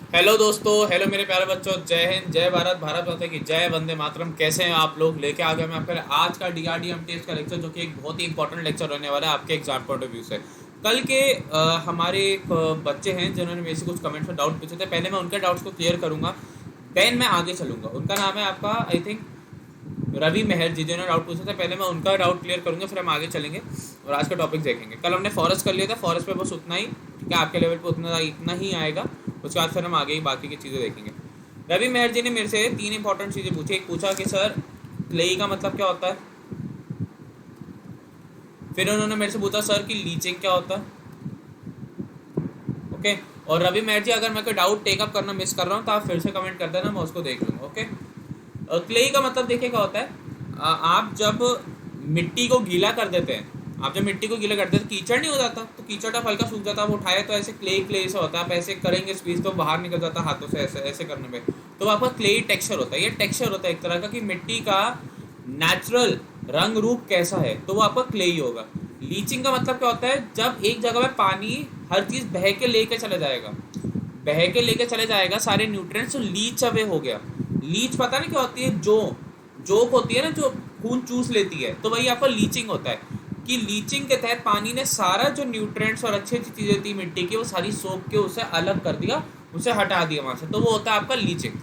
Hello दोस्तों, hello मेरे प्यारे बच्चों, जय हिंद, जय भारत, भारत माता की जय, वंदे मातरम। कैसे हैं आप लोग? लेके आ गए मैं आपके लिए आज का डीआरडीएम टेस्ट का लेक्चर, जो कि एक बहुत ही इंपॉर्टेंट लेक्चर होने वाला है आपके एग्जाम पॉइंट ऑफ व्यू से। कल के हमारे एक बच्चे हैं जिन्होंने मेरे से कुछ कमेंट्स में डाउट पूछे थे। पहले मैं उनके डाउट्स को क्लियर करूंगा, देन मैं आगे चलूंगा। उनका नाम है आपका, आई थिंक, रवि मेहर जी, जिन्होंने डाउट पूछा था। पहले मैं उनका डाउट क्लियर करूंगा, फिर हम आगे चलेंगे और आज का टॉपिक देखेंगे। कल हमने फॉरेस्ट कर लिया था, फॉरेस्ट पे बस उतना ही, ठीक है, आपके लेवल पे उतना इतना ही आएगा। उसके बाद फिर हम आगे ही बाकी की चीज़ें देखेंगे। रवि मेहर जी ने मेरे से तीन इंपॉर्टेंट चीज़ें पूछी। एक पूछा कि सर, क्लेई का मतलब क्या होता है। फिर उन्होंने मेरे से पूछा सर कि लीचिंग क्या होता है। ओके। और रवि मेहर जी, अगर मैं कोई डाउट टेकअप करना मिस कर रहा हूँ तो आप फिर से कमेंट कर देना, मैं उसको देख लूँगा। ओके। क्लेई का मतलब देखिए क्या होता है। आप जब मिट्टी को गीला कर देते हैं, आप जब मिट्टी को गीला करते हैं तो कीचड़ नहीं हो जाता, तो कीचड़ आप हल्का सूख जाता है, आप उठाए तो ऐसे क्ले क्ले से होता है। आप ऐसे करेंगे स्क्वीज तो बाहर निकल जाता है हाथों से, ऐसे ऐसे करने में तो आपका क्ले टेक्सचर होता है। ये टेक्सचर होता है एक तरह का कि मिट्टी का नेचुरल रंग रूप कैसा है, तो वो आपका क्ले ही होगा। लीचिंग का मतलब क्या होता है, जब एक जगह में पानी हर चीज़ बह के लेके चले जाएगा, बह के लेके चले जाएगा सारे न्यूट्रिएंट्स, तो लीच अवे हो गया। लीच पता नहीं क्या होती है, जो जोक होती है ना, जो खून चूस लेती है, तो वही आपका लीचिंग होता है। कि लीचिंग के तहत पानी ने सारा जो न्यूट्रिएंट्स और अच्छी अच्छी चीज़ें थी मिट्टी की, वो सारी सोख के उसे अलग कर दिया, उसे हटा दिया वहाँ से, तो वो होता है आपका लीचिंग।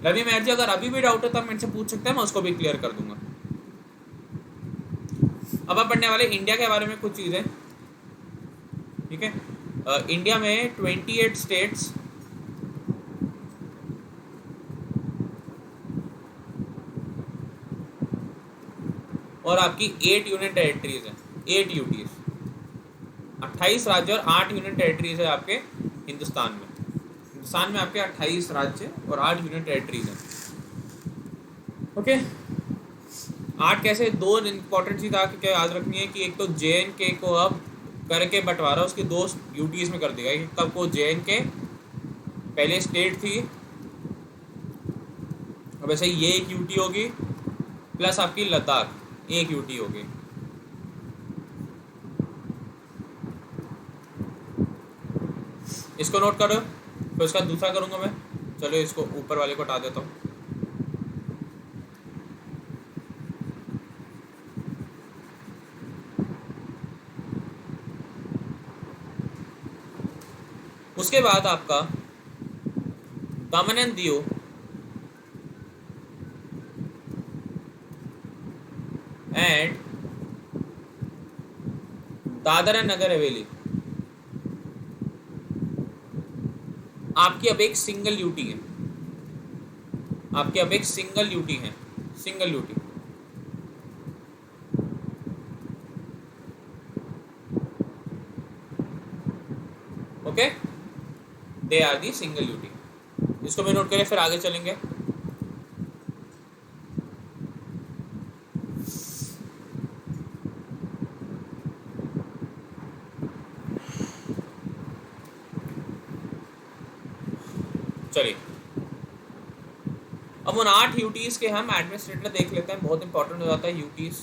रवि मेहर जी, अगर अभी भी डाउट है तो आप मेरे से पूछ सकते हैं, मैं उसको भी क्लियर कर दूंगा। अब आप पढ़ने वाले इंडिया के बारे में कुछ चीज़ें, ठीक है। इंडिया में 28 स्टेट्स और आपकी 8 यूनियन टेरिटरीज हैं। 8 यूटीज, 28 राज्य और 8 यूनियन टेरिटरीज है आपके हिंदुस्तान में। हिंदुस्तान में आपके 28 राज्य और 8 यूनियन टेरिटरीज हैं। ओके। 8 कैसे, दो इंपॉर्टेंट चीज़ आपको याद रखनी है कि एक तो जे एन के को अब करके बंटवारा उसकी दो यूटीज में कर देगा। तब को जे एन के पहले स्टेट थी, अब ऐसे ये एक यूटी होगी, प्लस आपकी लद्दाख एक यूटी होगी। इसको नोट करो, फिर उसका दूसरा करूंगा मैं। चलो इसको ऊपर वाले को हटा देता हूँ। उसके बाद आपका Daman and Diu and Dadra and Nagar Haveli आपकी अब एक सिंगल यूटी है। आपकी अब एक सिंगल यूटी है, single UT. Okay, they are the single UT. इसको भी नोट करें, फिर आगे चलेंगे। चलिए, अब उन 8 यूटीज के हम एडमिनिस्ट्रेटर देख लेते हैं, बहुत इंपॉर्टेंट हो जाता है यूटीज।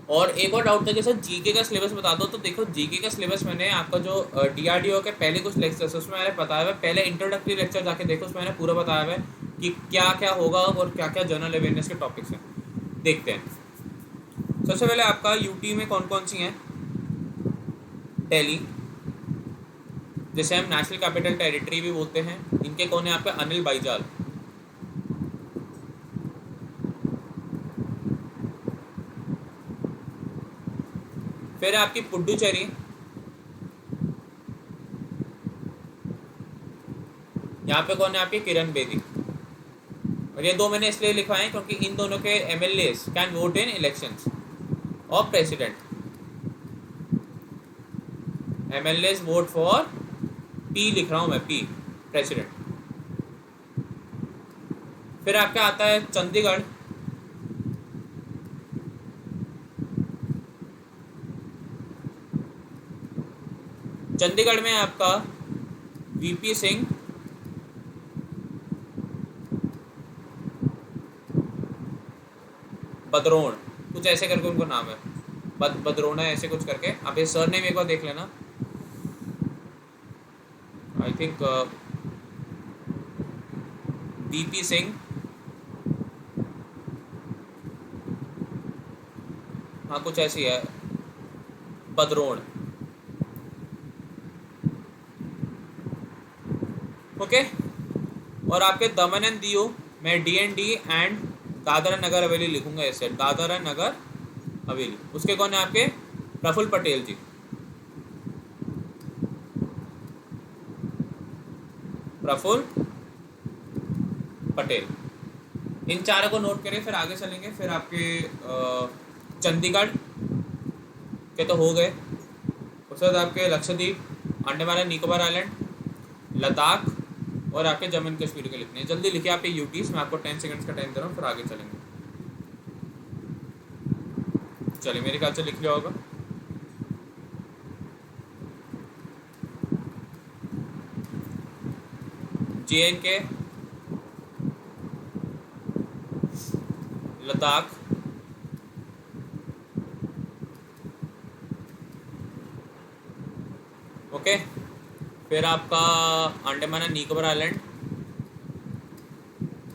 और एक और डाउट था कि सर जीके का सिलेबस बता दो, तो देखो जीके का सिलेबस मैंने आपका जो डीआरडीओ के पहले कुछ लेक्चर्स उसमें मैंने बताया हुआ है। पहले इंट्रोडक्टरी लेक्चर जाके देखो, उसमें मैंने पूरा बताया हुआ है कि क्या क्या होगा और क्या क्या जनरल अवेयरनेस के टॉपिक्स हैं। देखते हैं। सबसे पहले आपका यूटी में कौन कौन सी हैं। दिल्ली, जिसे हम नेशनल कैपिटल टेरिटरी भी बोलते हैं। इनके कौन है आपके, अनिल बाईजाल। फिर आपकी पुडुचेरी, यहाँ पे कौन है आपके, किरण बेदी। और ये दो मैंने इसलिए लिखवाए हैं क्योंकि इन दोनों के MLA can vote in elections of president. MLA vote for P, लिख रहा हूँ मैं, पी, प्रेसिडेंट। फिर आपका आता है चंडीगढ़। चंडीगढ़ में आपका वीपी सिंह, बदरोण, कुछ ऐसे करके उनको नाम है, बदरोना ऐसे कुछ करके। आप ये सर नेम एक बार देख लेना। आई थिंक डीपी सिंह, हाँ कुछ ऐसी है, बदरोण। ओके। और आपके दमन एंड दीव मैं DND एंड दादरा नगर हवेली लिखूंगा ऐसे, दादरा नगर हवेली। उसके कौन है आपके? प्रफुल्ल पटेल जी। प्रफुल्ल पटेल, इन चारों को नोट करें, फिर आगे चलेंगे। फिर आपके चंडीगढ़ के तो हो गए। उसके बाद आपके लक्षद्वीप, अंडमान एंड निकोबार आइलैंड, लद्दाख और आपके जम्मू एंड कश्मीर के लिखने हैं। जल्दी लिखिए आपके यूटीज, मैं आपको 10 सेकंड्स का टाइम दे रहा हूँ, फिर आगे चलेंगे। चलिए मेरे ख्याल से लिख लिया होगा। JNK, Ladakh, okay. फिर आपका अंडमान एंड निकोबार आइलैंड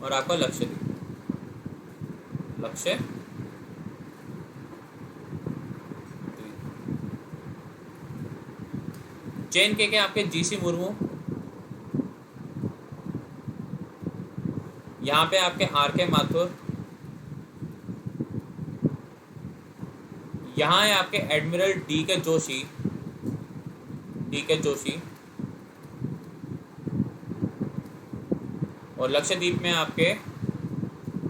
और आपका लक्षद्वीप, लक्ष्य JNK के आपके GC मुर्मू, यहाँ पे आपके RK माथुर, यहाँ है आपके admiral DK Joshi, DK Joshi. और लक्षद्वीप में आपके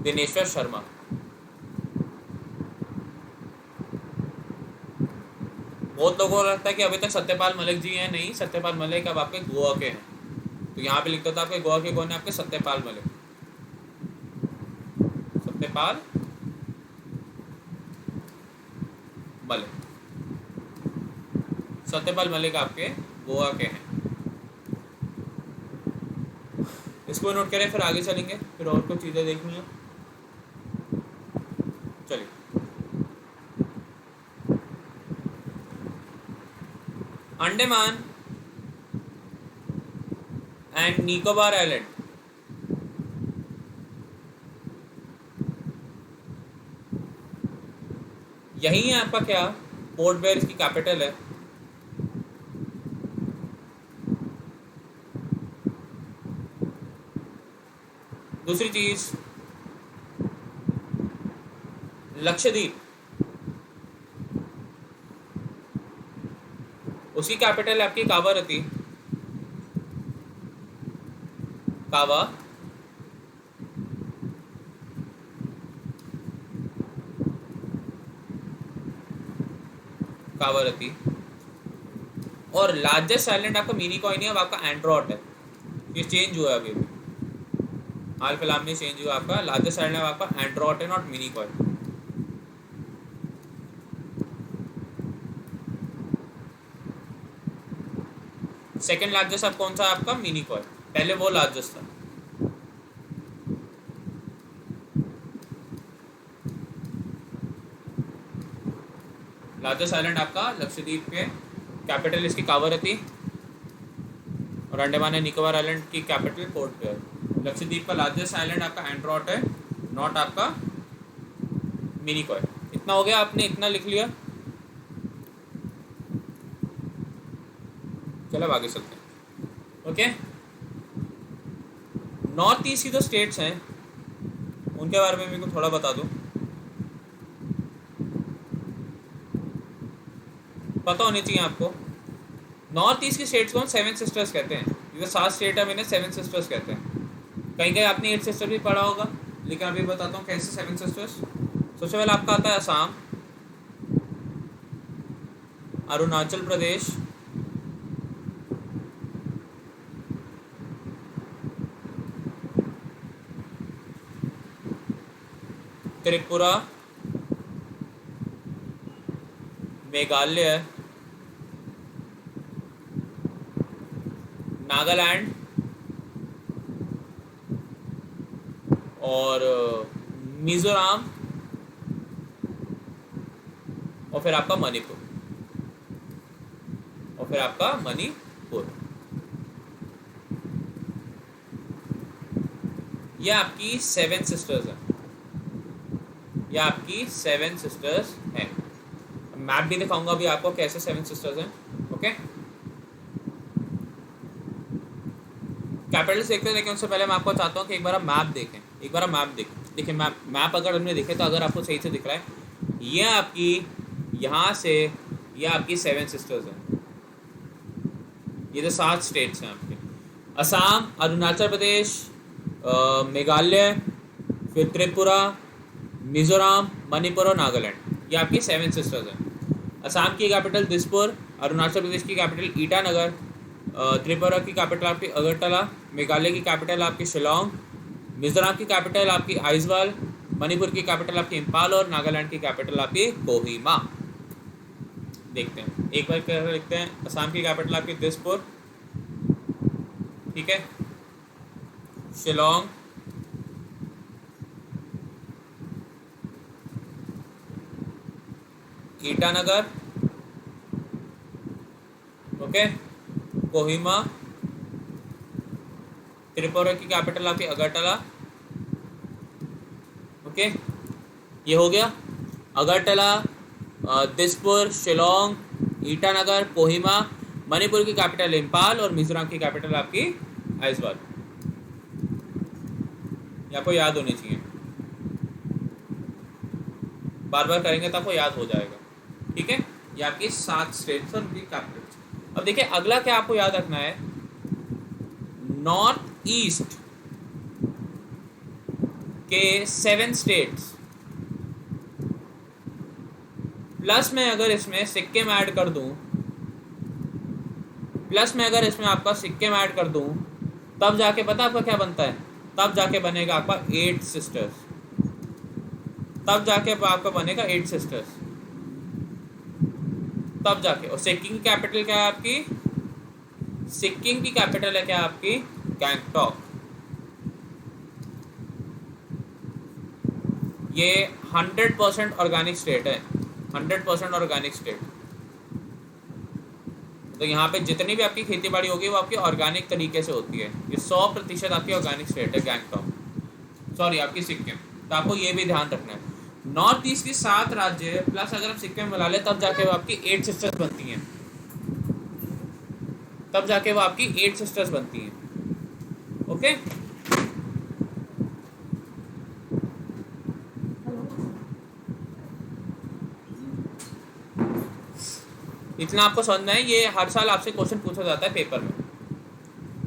दिनेश्वर शर्मा। बहुत लोगों को लगता है कि अभी तक सत्यपाल मलिक जी हैं, नहीं, सत्यपाल मलिक अब आपके गोवा के हैं। तो यहाँ पे लिखता था आपके गोवा के कौन है? आपके सत्यपाल मलिक, सत्यपाल मलिक, सत्यपाल मलिक आपके गोवा के हैं। इसको नोट करें, फिर आगे चलेंगे, फिर और कुछ चीज़ें देखनी है। चलिए, अंडमान एंड निकोबार आइलैंड, यही है आपका क्या? पोर्ट ब्लेयर इसकी कैपिटल है। दूसरी चीज, लक्षद्वीप, उसकी कैपिटल है आपकी कावारती, कावा, कावारती। और लार्जेस्ट आइलैंड आपका मिनिकॉय नहीं है, अब आपका एंड्रॉट है। ये चेंज हुआ है अभी, हाल फिलहाल में चेंज हुआ आपका। लार्जेस्ट आइलैंड आपका एंड्रॉट है, नॉट मिनिकॉय। सेकंड लार्जेस्ट अब कौन सा है आपका? मिनिकॉय, पहले वो लार्जेस्ट था। लार्जेस्ट आइलैंड आपका लक्षद्वीप के, कैपिटल इसकी कावारती। और अंडमान एंड निकोबार आइलैंड की कैपिटल पोर्ट ब्लेयर। लक्षद्वीप का लार्जेस्ट आइलैंड आपका एंड्रॉट है, नॉट आपका मिनिकॉय। इतना हो गया, आपने इतना लिख लिया। चलो अब आगे चलते हैं। ओके, नॉर्थ ईस्ट की जो स्टेट्स हैं उनके बारे में मेरे को थोड़ा बता दो। पता होनी चाहिए आपको। नॉर्थ ईस्ट की स्टेट्स को 7 सिस्टर्स कहते हैं। ये 7 स्टेट है, मैंने 7 सिस्टर्स कहते हैं। कहीं कहीं आपने 8 सिस्टर भी पढ़ा होगा, लेकिन अभी बताता हूँ कैसे 7 सिस्टर्स। सबसे पहले आपका आता है असम, अरुणाचल प्रदेश, त्रिपुरा, मेघालय, नागालैंड और मिजोरम और फिर आपका मणिपुर, और फिर आपका मणिपुर। ये आपकी 7 सिस्टर्स हैं, ये आपकी 7 सिस्टर्स हैं। मैप भी दिखाऊंगा अभी आपको कैसे 7 सिस्टर्स हैं। ओके, कैपिटल्स देखते हैं, लेकिन उससे पहले मैं आपको चाहता हूँ कि एक बार आप मैप देखें, एक बार आप मैप देखें। देखिए मैप अगर हमने देखे तो अगर आपको सही से दिख रहा है, ये आपकी यहाँ से ये आपकी 7 सिस्टर्स हैं। ये जो 7 स्टेट्स हैं आपके, असम, अरुणाचल प्रदेश, मेघालय, फिर त्रिपुरा, मिजोरम, मणिपुर और नागालैंड, ये आपकी 7 सिस्टर्स हैं। असम की कैपिटल दिसपुर, अरुणाचल प्रदेश की कैपिटल ईटानगर, त्रिपुरा की कैपिटल आपकी अगरतला, मेघालय की कैपिटल आपकी शिलोंग, मिजोरम की कैपिटल आपकी आइजवाल, मणिपुर की कैपिटल आपकी इम्फाल और नागालैंड की कैपिटल आपकी कोहिमा। देखते हैं एक बार क्या लिखते हैं। असम की कैपिटल आपकी दिसपुर, ठीक है, शिलोंग, ईटानगर, ओके, कोहिमा, त्रिपुरा की कैपिटल आपकी अगरतला, ओके, ये हो गया अगरतला, दिसपुर, शिलोंग, ईटानगर, कोहिमा, मणिपुर की कैपिटल इम्फाल और मिजोरम की कैपिटल आपकी आइजवाल। ये आपको याद होनी चाहिए, बार बार करेंगे तो आपको याद हो जाएगा, ठीक है। ये आपकी 7 स्टेट्स और उनकी कैपिटल्स। अब देखिए अगला क्या आपको याद रखना है, नॉर्थ ईस्ट के 7 स्टेट्स प्लस में अगर इसमें सिक्किम ऐड कर दूं, प्लस में अगर इसमें आपका सिक्किम ऐड कर दूं, तब जाके पता आपका क्या बनता है, तब जाके बनेगा आपका 8 सिस्टर्स, तब जाके आपका बनेगा 8 सिस्टर्स, तब जाके। और सिक्किम की कैपिटल क्या है आपकी, सिक्किम की कैपिटल है क्या आपकी, गैंगटॉक। ये 100% ऑर्गेनिक स्टेट है, 100% ऑर्गेनिक स्टेट। तो यहाँ पे जितनी भी आपकी खेती बाड़ी होगी वो आपकी ऑर्गेनिक तरीके से होती है। ये 100% आपकी ऑर्गेनिक स्टेट है गैंगटॉक, सॉरी आपकी सिक्किम। तो आपको ये भी ध्यान रखना है, नॉर्थ ईस्ट की 7 राज्य है प्लस अगर आप सिक्किम मिला ले तब जाके वो आपकी 8 सिस्टर्स बनती हैं, तब जाके वो आपकी 8 सिस्टर्स बनती हैं, ओके। इतना आपको समझना है, ये हर साल आपसे क्वेश्चन पूछा जाता है पेपर में,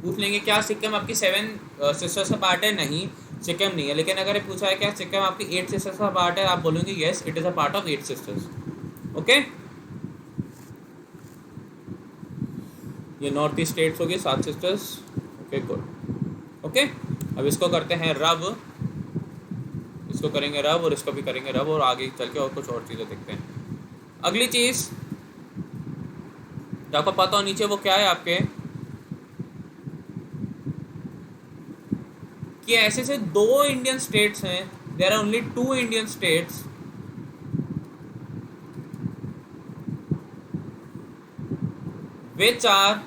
पूछ लेंगे क्या सिक्किम आपकी 7 सिस्टर्स का पार्ट है, नहीं सिक्किम नहीं है। लेकिन अगर ये पूछा है क्या सिक्किम आपकी 8 सिस्टर्स का पार्ट है, आप बोलोगे yes it is a part of 8 sisters, okay. ये नॉर्थ ईस्ट स्टेट्स हो गए 7 सिस्टर्स, ओके गुड, ओके। अब इसको करते हैं रब, इसको करेंगे रब और इसको भी करेंगे रब, और आगे चल के और कुछ और चीज़ें देखते हैं। अगली चीज़ जो आपको पता हो नीचे वो क्या है आपके, कि ऐसे से 2 इंडियन स्टेट्स हैं, there are only 2 Indian states which are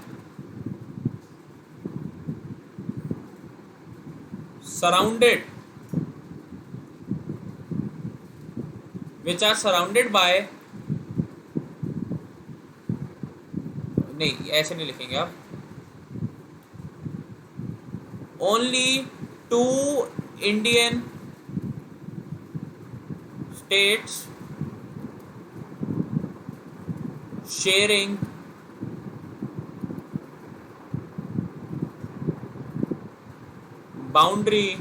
surrounded by, नहीं ऐसे नहीं लिखेंगे आप, only 2 Indian states sharing boundary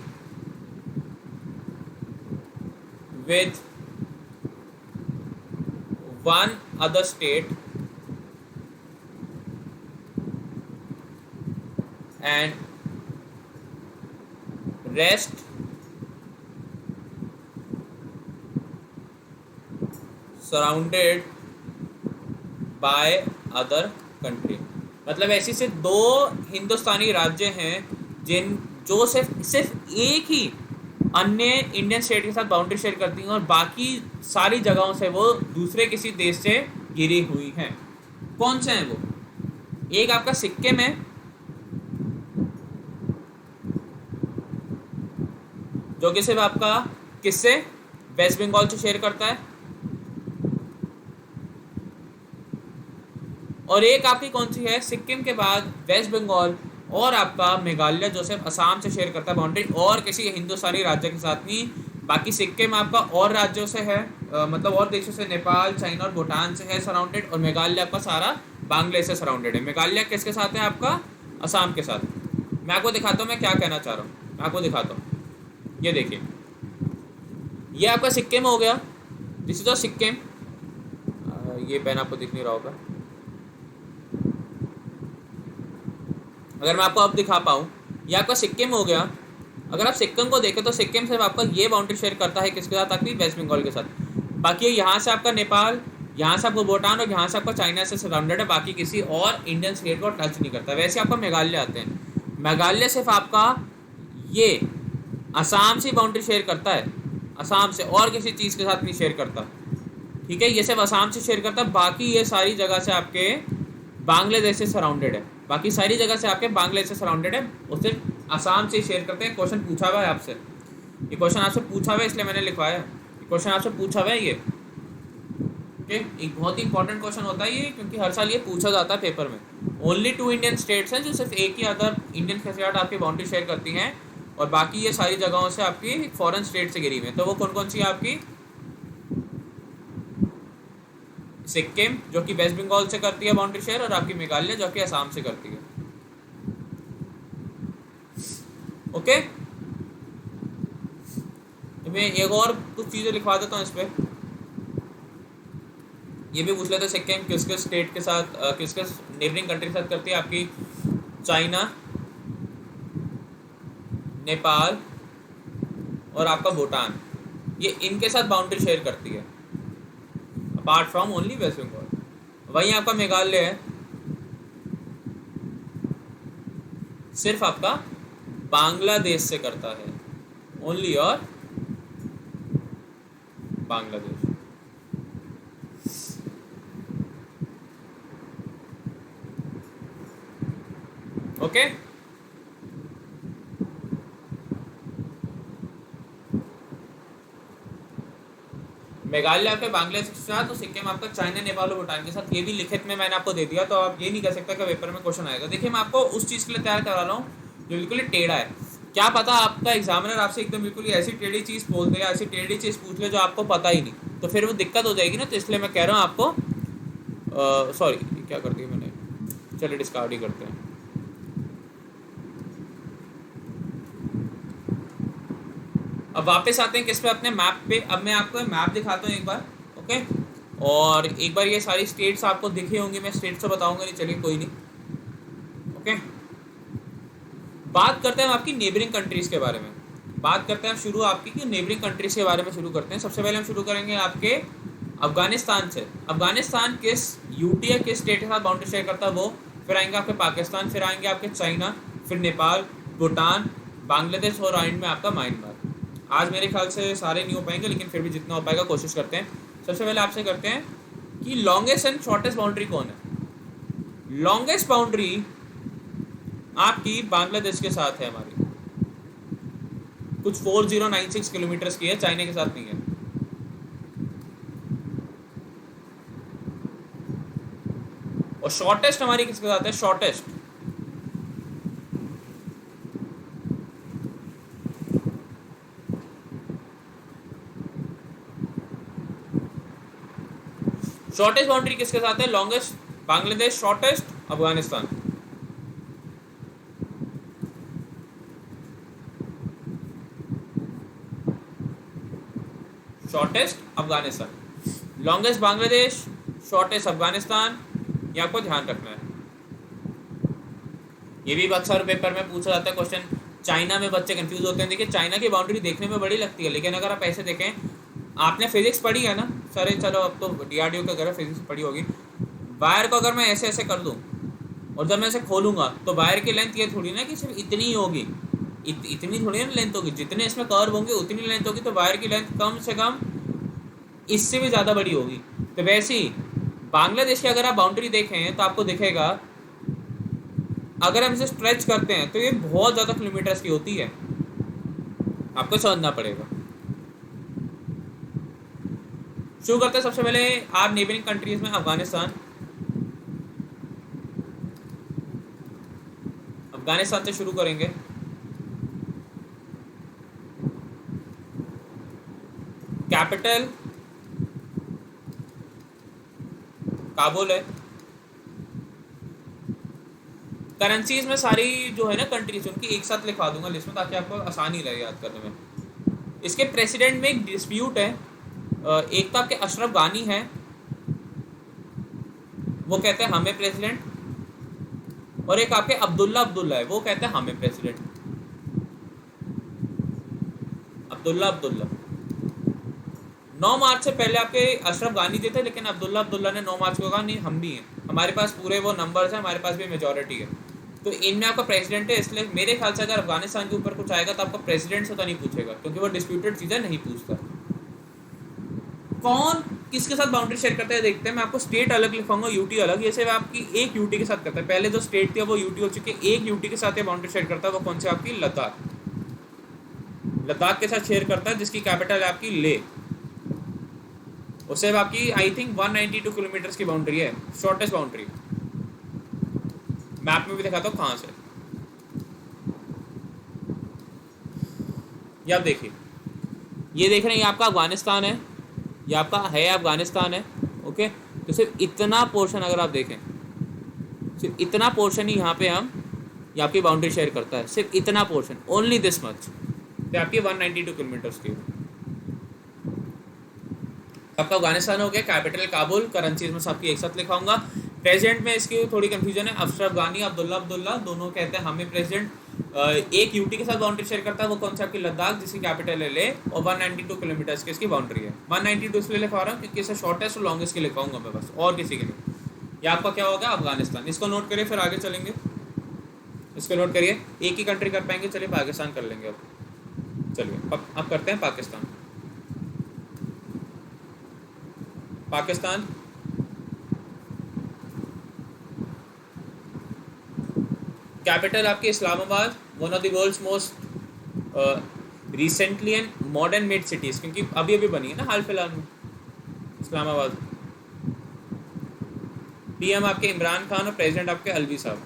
with one other state and rest surrounded by other country। मतलब ऐसी से 2 हिंदुस्तानी राज्य हैं जिन जो सिर्फ एक ही अन्य इंडियन स्टेट के साथ बाउंड्री शेयर करती हैं और बाकी सारी जगहों से वो दूसरे किसी देश से घिरी हुई हैं। कौन से हैं वो, एक आपका सिक्किम है, जो कि सिर्फ आपका किससे, वेस्ट बंगाल से शेयर करता है। और एक आपकी कौन सी है, सिक्किम के बाद वेस्ट बंगाल और आपका मेघालय जो सिर्फ असम से शेयर करता है बाउंड्री, और किसी हिंदुस्तानी राज्य के साथ नहीं। बाकी सिक्किम आपका और राज्यों से है, मतलब और देशों से, नेपाल, चाइना और भूटान से है सराउंडेड, और मेघालय आपका सारा बांग्लादेश से सराउंडेड है। मेघालय किसके साथ है, आपका असम के साथ। मैं आपको दिखाता हूँ मैं क्या कहना चाह रहा हूँ, मैं आपको दिखाता हूँ। ये देखिए, ये आपका सिक्किम हो गया, दिस इज द सिक्किम। ये पेन आपको दिख नहीं रहा होगा, अगर मैं आपको अब दिखा पाऊँ। ये आपका सिक्किम हो गया। अगर आप सिक्किम को देखें तो सिक्किम सिर्फ आपका ये बाउंड्री शेयर करता है किसके साथ, आपकी वेस्ट बंगाल के साथ। बाकी यहाँ से आपका नेपाल, यहाँ से आपको भूटान और यहाँ से आपका चाइना से सराउंडेड है। बाकी किसी और इंडियन स्टेट को टच नहीं करता। वैसे आपका मेघालय आते हैं, मेघालय सिर्फ आपका ये असम से बाउंड्री शेयर करता है, असम से, और किसी चीज़ के साथ नहीं शेयर करता। ठीक है, ये सिर्फ असम से शेयर करता है। बाकी ये सारी जगह से आपके बांग्लादेश से सराउंडेड है, बाकी सारी जगह से आपके बांग्लादेश से सराउंडेड है, वो सिर्फ असम से शेयर करते हैं। क्वेश्चन पूछा हुआ है आपसे, ये क्वेश्चन आपसे पूछा हुआ है इसलिए मैंने लिखवाया। ये क्वेश्चन आपसे पूछा हुआ है ये, ओके। एक बहुत ही इंपॉर्टेंट क्वेश्चन होता है ये, क्योंकि हर साल ये पूछा जाता है पेपर में। ओनली 2 इंडियन स्टेट्स हैं जो सिर्फ एक ही अदर इंडियन के साथ आपकी बाउंड्री शेयर करती हैं, और बाकी ये सारी जगहों से आपकी फॉरेन स्टेट से घिरी हुई है। तो वो कौन कौन सी है आपकी, सिक्किम जो कि वेस्ट बंगाल से करती है बाउंड्री शेयर, और आपकी मेघालय जो कि असम से करती है। ओके, मैं एक और कुछ चीज़ें लिखवा देता हूँ इस पर। ये भी पूछ लेते हैं, सिक्किम किस किस स्टेट के साथ, किस किस नेबरिंग कंट्री के साथ करती है, आपकी चाइना, नेपाल और आपका भूटान, ये इनके साथ बाउंड्री शेयर करती है, apart from only West Bengal. वहीं आपका मेघालय है, सिर्फ आपका बांग्लादेश से करता है, ओनली और बांग्लादेश। ओके, मेघालय आपके बांग्लादेश के साथ, तो सिक्किम आपका चाइना, नेपाल और भूटान के साथ। ये भी लिखित में मैंने आपको दे दिया, तो आप ये नहीं कह सकते कि पेपर में क्वेश्चन आएगा। देखिए, मैं आपको उस चीज़ के लिए तैयार करा रहा हूँ जो बिल्कुल ही टेढ़ा है। क्या पता आपका एग्जामिनर आपसे एकदम बिल्कुल ही ऐसी टेढ़ी चीज़ बोल दे, ऐसी टेढ़ी चीज़ पूछ ले जो आपको पता ही नहीं, तो फिर वो दिक्कत हो जाएगी ना। तो इसलिए मैं कह रहा हूँ आपको, सॉरी क्या कर दिया मैंने, चलिए डिस्कार्ड ही करते हैं। अब वापस आते हैं किस पे, अपने मैप पे। अब मैं आपको मैप दिखाता हूँ एक बार, ओके। और एक बार ये सारी स्टेट्स आपको दिखे होंगी, मैं स्टेट्स तो बताऊंगा नहीं, चलिए कोई नहीं, ओके। बात करते हैं आपकी नेबरिंग कंट्रीज़ के बारे में। बात करते हैं शुरू आपकी कि नेबरिंग कंट्रीज़ के बारे में शुरू करते हैं। सबसे पहले हम शुरू करेंगे आपके अफगानिस्तान से। अफगानिस्तान किस यूटी या किस स्टेट के साथ बाउंड्री शेयर करता है वो, फिर आएंगे आपके पाकिस्तान, फिर आएंगे आपके चाइना, फिर नेपाल, भूटान, बांग्लादेश और एंड में आपका म्यांमार। आज मेरे ख्याल से सारे नहीं हो पाएंगे, लेकिन फिर भी जितना हो पाएगा कोशिश करते हैं। सबसे पहले आपसे करते हैं कि लॉन्गेस्ट एंड शॉर्टेस्ट बाउंड्री कौन है। लॉन्गेस्ट बाउंड्री आपकी बांग्लादेश के साथ है हमारी, कुछ 4096 किलोमीटर की है, चाइना के साथ नहीं है। और शॉर्टेस्ट हमारी किसके साथ है, शॉर्टेस्ट शॉर्टेस्ट बाउंड्री किसके साथ है, longest Bangladesh, shortest Afghanistan. Shortest Afghanistan, longest Bangladesh, shortest Afghanistan, ये आपको ध्यान रखना है। ये भी अक्सर पेपर में पूछा जाता है क्वेश्चन। चाइना में बच्चे कंफ्यूज होते हैं। देखिए, चाइना की बाउंड्री देखने में बड़ी लगती है, लेकिन अगर आप ऐसे देखें, आपने फिजिक्स पढ़ी है ना सर, चलो अब तो डीआरडीओ के अगर फिजिक्स पढ़ी होगी। वायर को अगर मैं ऐसे ऐसे कर दूं और जब मैं ऐसे खोलूंगा तो वायर की लेंथ ये थोड़ी ना कि सिर्फ इतनी ही होगी, इतनी थोड़ी ना लेंथ होगी, जितने इसमें कर्व होंगे उतनी लेंथ होगी। तो वायर की लेंथ कम से कम इससे भी ज़्यादा बड़ी होगी। तो वैसे ही बांग्लादेश की अगर आप बाउंड्री देखें तो आपको दिखेगा, अगर हम इसे स्ट्रेच करते हैं तो ये बहुत ज़्यादा किलोमीटर्स की होती है। आपको समझना पड़ेगा। शुरू करते हैं सबसे पहले आर नेबरिंग कंट्रीज में अफगानिस्तान। अफगानिस्तान से शुरू करेंगे। कैपिटल काबुल है। करेंसीज में सारी जो है ना कंट्रीज उनकी एक साथ लिखवा दूंगा लिस्ट में, ताकि आपको आसानी रहे याद करने में। इसके प्रेसिडेंट में एक डिस्प्यूट है। एक तो आपके अशरफ गानी है, वो कहते हैं हमें प्रेसिडेंट, और एक आपके अब्दुल्ला है, वो कहते हैं हमें प्रेसिडेंट। अब्दुल्ला 9 मार्च से पहले आपके अशरफ गानी थे, लेकिन अब्दुल्ला ने 9 मार्च को कहा नहीं हम भी हैं, हमारे पास पूरे वो नंबर्स हैं, हमारे पास भी मेजॉरिटी है, तो इनमें आपका प्रेसिडेंट है। इसलिए मेरे ख्याल से अगर अफगानिस्तान के ऊपर कुछ आएगा तो आपका प्रेसिडेंट से तो नहीं पूछेगा, क्योंकि वो डिस्प्यूटेड चीज़ें नहीं पूछता। कौन किसके साथ बाउंड्री शेयर करते हैं देखते हैं। मैं आपको स्टेट अलग लिखवाऊंगा, यूटी अलग। ये सिर्फ आपकी एक यूटी के साथ करता है। पहले जो स्टेट थी वो यूटी हो चुकी है, एक यूटी के साथ ये बाउंड्री शेयर करता है। वो कौन सी आपकी लद्दाख, लद्दाख के साथ शेयर करता है, जिसकी कैपिटल है आपकी ले। उससे आपकी आई थिंक 192 किलोमीटर की बाउंड्री है, शॉर्टेस्ट बाउंड्री। मैप में भी दिखाता हूँ कहाँ से। ये आप देखिए, ये देख रहे हैं, ये आपका अफगानिस्तान है, ये आपका है अफगानिस्तान है। ओके, तो सिर्फ इतना पोर्शन अगर आप देखें, सिर्फ इतना पोर्शन ही यहाँ पे हम ये आपकी बाउंड्री शेयर करता है, सिर्फ इतना पोर्शन, ओनली दिस मच। तो आपकी 192 किलोमीटर्स की आपका अफगानिस्तान हो गया। कैपिटल काबुल, करेंसीज में सबकी एक साथ लिखाऊंगा। प्रेसिडेंट में इसकी थोड़ी कंफ्यूजन है, अशरफ गानी अब्दुल्ला दोनों कहते हैं हमें प्रेसिडेंट। एक यूटी के साथ बाउंड्री शेयर करता है, वो कौन सा आपकी लद्दाख, जिसकी कैपिटल है ले, और 192 किलोमीटर्स की इसकी बाउंड्री है। 192 इसलिए लिखवा रहा हूँ क्योंकि इसे शॉर्टेस्ट और लॉन्गेस्ट की लिखवाऊंगा मैं बस, और किसी के नहीं। ये आपका क्या होगा, अफगानिस्तान। इसको नोट करिए, फिर आगे चलेंगे। इसको नोट करिए, एक ही कंट्री कर पाएंगे, चलिए पाकिस्तान कर लेंगे अब। चलिए अब करते हैं पाकिस्तान। पाकिस्तान कैपिटल आपकी Islamabad, one of the world's most recently and modern made cities, क्योंकि अभी अभी बनी है ना हाल फिलहाल में इस्लामाबाद। पीएम आपके इमरान खान और प्रेसिडेंट आपके अलवी साहब।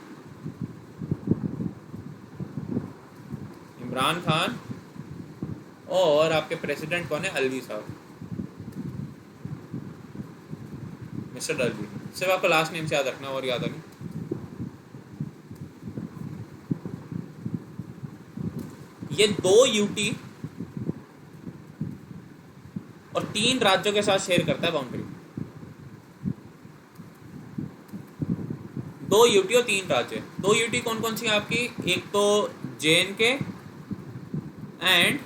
इमरान खान और आपके प्रेसिडेंट कौन है, अलवी साहब, मिस्टर अलवी। सिर्फ आपको लास्ट नेम से याद रखना और याद नहीं। ये 2 यूटी और 3 राज्यों के साथ शेयर करता है बाउंड्री। 2 यूटी और 3 राज्य। 2 यूटी कौन कौन सी है आपकी, एक तो JNK एंड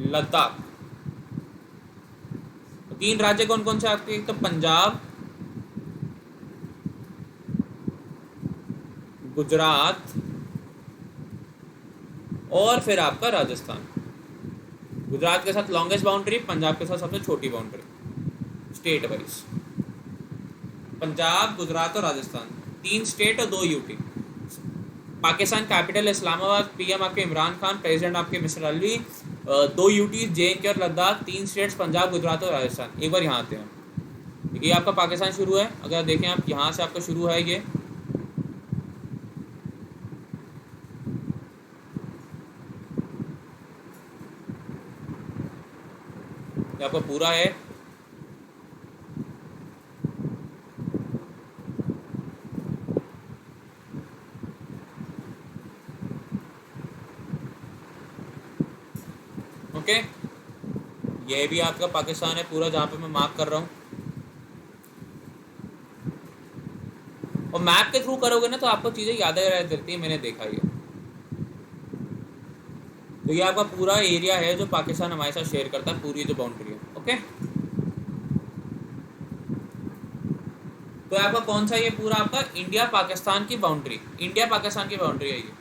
लद्दाख। 3 राज्य कौन कौन से आपके, एक तो पंजाब, गुजरात और फिर आपका राजस्थान। गुजरात के साथ लॉन्गेस्ट बाउंड्री, पंजाब के साथ सबसे छोटी boundary state wise. Punjab, Gujarat और राजस्थान, 3 स्टेट और 2 UT. Pakistan capital Islamabad, PM आपके इमरान खान, प्रेसिडेंट आपके मिस्टर अलवी, 2 यूटी JNK और लद्दाख, 3 स्टेट्स पंजाब, गुजरात और राजस्थान। एक बार यहाँ आते हैं, ये आपका पाकिस्तान शुरू है। अगर देखें आप, यहाँ से आपका शुरू है ये, आपका पूरा है। ओके, ये भी आपका पाकिस्तान है पूरा, जहाँ पे मैं मार्क कर रहा हूँ। और मैप के थ्रू करोगे ना तो आपको चीज़ें याद रह जाती है, मैंने देखा ये। तो ये आपका पूरा एरिया है जो पाकिस्तान हमारे साथ शेयर करता है, पूरी जो बाउंड्री है। ओके, तो आपका कौन सा, ये पूरा आपका इंडिया पाकिस्तान की बाउंड्री, इंडिया पाकिस्तान की बाउंड्री है ये।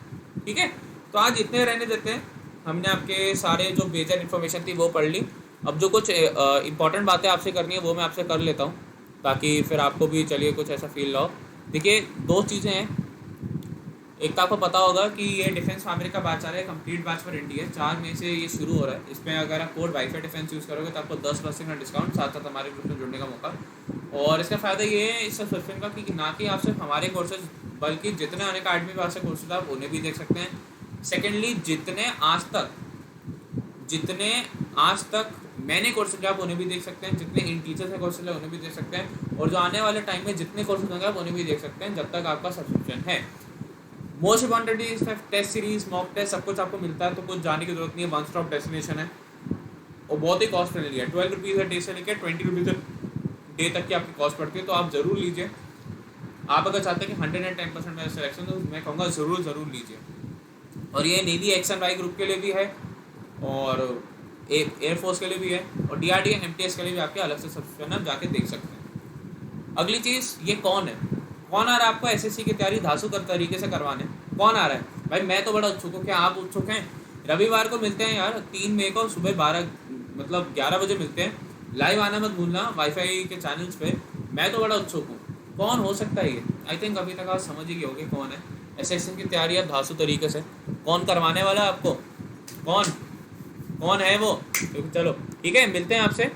ठीक है, तो आज इतने रहने देते हैं। हमने आपके सारे जो बेजर इन्फॉर्मेशन थी वो पढ़ ली। अब जो कुछ इंपॉर्टेंट बातें आपसे करनी है वो मैं आपसे कर लेता हूँ, ताकि फिर आपको भी चलिए कुछ ऐसा फील ना हो। देखिए, 2 चीज़ें हैं। एक तो आपको पता होगा कि ये डिफेंस फैमिली का बैच आ रहा है, कंप्लीट बैच फॉर इंडिया, 4 मई से ये शुरू हो रहा है। इसमें अगर आप कोड वाईफाई डिफेंस यूज़ करोगे तो आपको 10% का डिस्काउंट, साथ साथ हमारे ग्रुप में जुड़ने का मौका। और इसका फ़ायदा ये है इस सब्सक्रिप्शन का कि ना कि आप सिर्फ हमारे कोर्सेज बल्कि जितने अनअकैडमी पास से कोर्सेज आप उन्हें भी देख सकते हैं। सेकेंडली जितने आज तक मैंने कोर्सेज आप उन्हें भी देख सकते हैं, जितने इन टीचर्स के कोर्सेज है उन्हें भी देख सकते हैं, और जो आने वाले टाइम में जितने कोर्सेज होंगे आप उन्हें भी देख सकते हैं जब तक आपका सब्सक्रिप्शन है। Most important is test series, mock test, सब कुछ आपको मिलता है, तो कुछ जाने की जरूरत नहीं है, वन स्टॉप डेस्टिनेशन है और बहुत ही कॉस्ट फ्रेंडली है। 12 रुपीज़ डे से लेकर 20 रुपीज़ डे तक की आपकी कॉस्ट पड़ती है, तो आप ज़रूर लीजिए। आप अगर चाहते हैं कि 110% मेरा सिलेक्शन, तो मैं कहूँगा ज़रूर लीजिए। और ये नेवी एक्स-एन-वाई ग्रुप के लिए भी है और एयरफोर्स के लिए भी है, और DRDO MTS के लिए भी आपके अलग से सब्सक्रिप्शन आप जाके देख सकते हैं। अगली चीज़, ये कौन आ रहा है आपको SSC की तैयारी धांसू कर तरीके से करवाने? कौन आ रहा है भाई? मैं तो बड़ा उत्सुक हूँ, क्या आप उत्सुक हैं? रविवार को मिलते हैं यार, 3 मई को सुबह 11 बजे मिलते हैं। लाइव आना मत भूलना वाईफाई के चैनल्स पे। मैं तो बड़ा उत्सुक हूँ, कौन हो सकता है ये? आई थिंक अभी तक आप समझ ही गए होंगे कौन है। SSC की तैयारी आप धांसू तरीके से, कौन करवाने वाला है आपको? कौन है वो? चलो ठीक है, मिलते हैं आपसे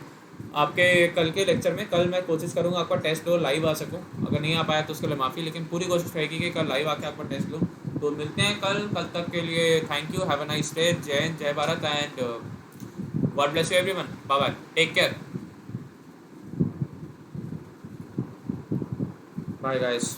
आपके कल के लेक्चर में। कल मैं कोशिश करूँगा आपका टेस्ट लो, लाइव आ सकूँ। अगर नहीं आ पाया तो उसके लिए माफ़ी, लेकिन पूरी कोशिश रहेगी कि कल लाइव आके आपका टेस्ट लूँ। तो मिलते हैं कल तक के लिए thank you, have a nice day, Jai Hind, Jai Bharat, and God bless you everyone, bye bye, take care, bye guys.